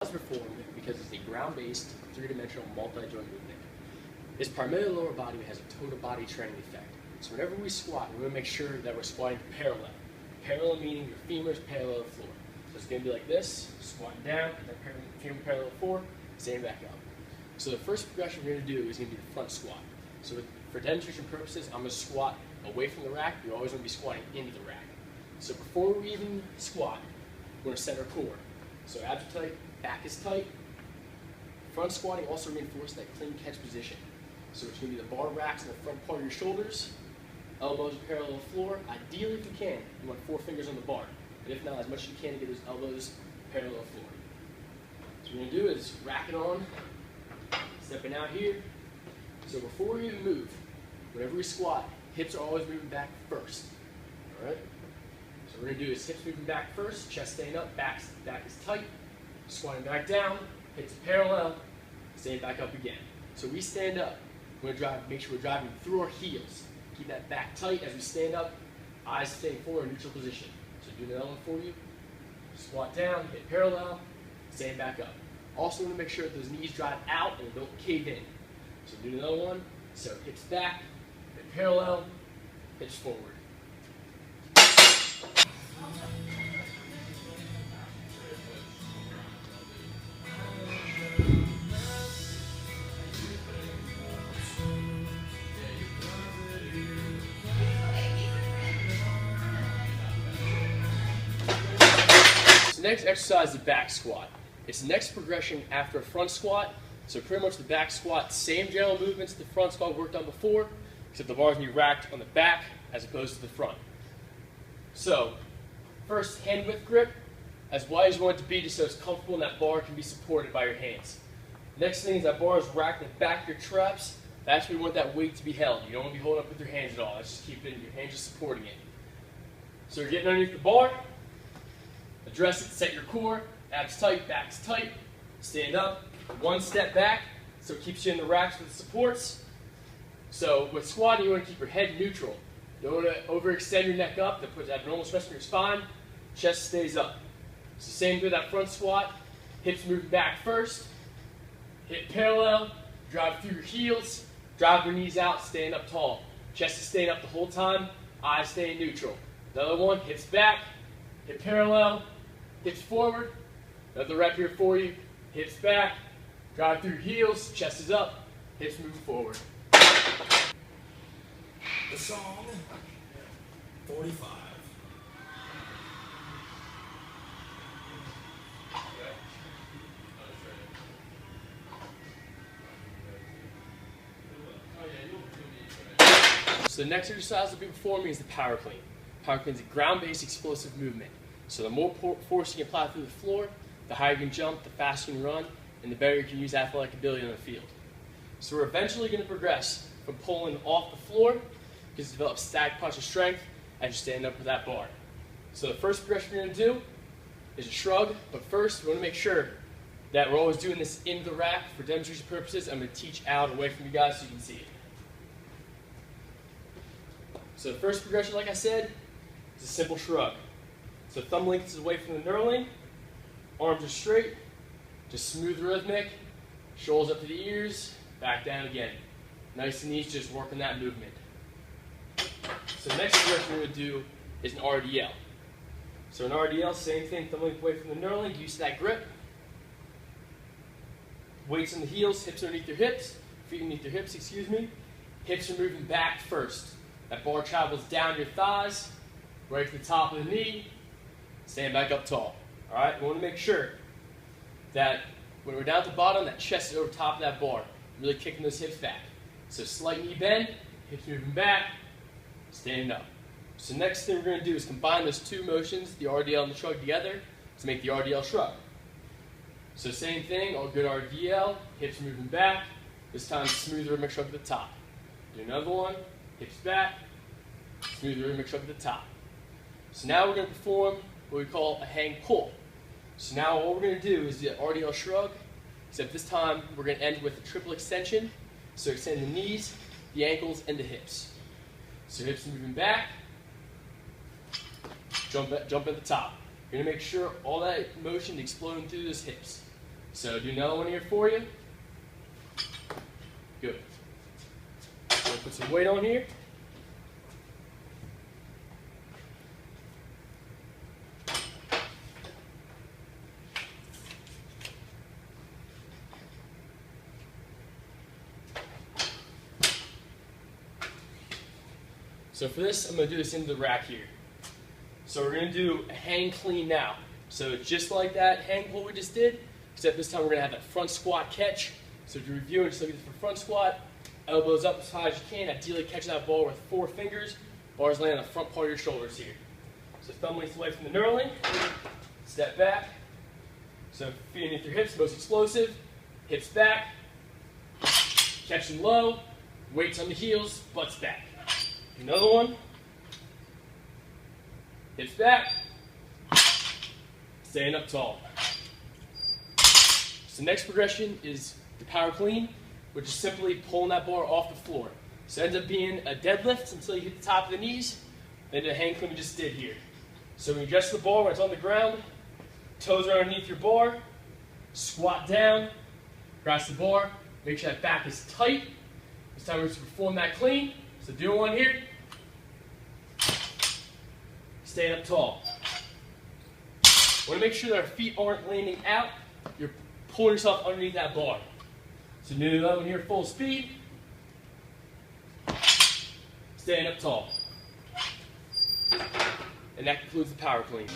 is performed because it's a ground-based, three-dimensional, multi-joint movement. It's primarily lower body, but has a total body training effect. So whenever we squat, we want to make sure that we're squatting parallel. Parallel meaning your femurs parallel to the floor. So it's going to be like this, squatting down, femur parallel to the floor, standing back up. So the first progression we're going to do is going to be the front squat. So for demonstration purposes, I'm going to squat away from the rack. You always want to be squatting into the rack. So before we even squat, we're going to set our core. So abs are tight, back is tight. Front squatting also reinforces that clean catch position. So it's going to be the bar racks in the front part of your shoulders, elbows are parallel to the floor. Ideally, if you can, you want 4 fingers on the bar. But if not, as much as you can to get those elbows parallel to the floor. So what we're going to do is rack it on, stepping out here. So before we even move, whenever we squat, hips are always moving back first. All right? So what we're going to do is hips moving back first, chest staying up, back is tight, squatting back down, hips parallel, staying back up again. So we stand up. We're going to make sure we're driving through our heels. Keep that back tight as we stand up, eyes staying forward in neutral position. So do another one for you. Squat down, hip parallel, stand back up. Also want to make sure that those knees drive out and don't cave in. So do another one. So hips back, hip parallel, hips forward. So next exercise is the back squat. It's the next progression after a front squat. So pretty much the back squat, same general movements the front squat worked on before, except the bars can be racked on the back as opposed to the front. So first, hand width grip, as wide as you want it to be, just so it's comfortable and that bar can be supported by your hands. Next thing is that bar is racked in the back of your traps. That's where you want that weight to be held. You don't want to be holding up with your hands at all. Let's just keep it in your hands, just supporting it. So you're getting underneath the bar. Address it, set your core, abs tight, back's tight, stand up, one step back, so it keeps you in the racks with the supports. So with squatting, you want to keep your head neutral. You don't want to overextend your neck up, that puts abnormal stress on your spine, chest stays up. So same with that front squat, hips moving back first, hip parallel, drive through your heels, drive your knees out, stand up tall. Chest is staying up the whole time, eyes staying neutral. Another one, hips back, hip parallel, hips forward. Another rep here for you. Hips back, drive through heels, chest is up, hips moving forward. The song, 45. So the next exercise we'll be performing is the power clean. Power clean is a ground-based explosive movement. So the more force you can apply through the floor, the higher you can jump, the faster you can run, and the better you can use athletic ability on the field. So we're eventually going to progress from pulling off the floor, because it develops static posture strength as you stand up with that bar. So the first progression we're going to do is a shrug, but first we want to make sure that we're always doing this in the rack for demonstration purposes. I'm going to teach out away from you guys so you can see it. So the first progression, like I said, is a simple shrug. So thumb length is away from the knurling, arms are straight, just smooth rhythmic, shoulders up to the ears, back down again. Nice and easy, just working that movement. So the next progression we're going to do is an RDL. So an RDL, same thing, thumb length away from the knurling, use that grip. Weights on the heels, hips underneath your hips, feet underneath your hips, excuse me. Hips are moving back first. That bar travels down your thighs, right to the top of the knee, stand back up tall. All right, we want to make sure that when we're down at the bottom, that chest is over top of that bar, really kicking those hips back. So slight knee bend, hips moving back, standing up. So next thing we're going to do is combine those two motions, the RDL and the shrug together, to make the RDL shrug. So same thing, all good RDL, hips moving back, this time smooth rhythmic shrug at the top. Do another one, hips back, smooth rhythmic shrug at the top. So now we're going to perform what we call a hang pull. So now what we're going to do is the RDL shrug, except this time we're going to end with a triple extension. So extend the knees, the ankles, and the hips. So hips moving back, jump at the top. You're going to make sure all that motion is exploding through those hips. So do another one here for you. Good. So put some weight on here. So for this, I'm going to do this into the rack here. So we're going to do a hang clean now. So just like that hang pull we just did, except this time we're going to have that front squat catch. So if you're reviewing, just look at this for front squat, elbows up as high as you can, ideally catch that ball with 4 fingers, bars laying on the front part of your shoulders here. So thumb length away from the knurling, step back. So feet underneath your hips, most explosive, hips back, catching low, weights on the heels, butts back. Another one. Hips back. Staying up tall. So next progression is the power clean, which is simply pulling that bar off the floor. So it ends up being a deadlift until you hit the top of the knees, then the hang clean we just did here. So when you adjust the bar when it's on the ground, toes are underneath your bar, squat down, cross the bar, make sure that back is tight. It's time to perform that clean. So do one here. Staying up tall. Want to make sure that our feet aren't landing out. You're pulling yourself underneath that bar. So do another one here full speed. Staying up tall. And that concludes the power clean.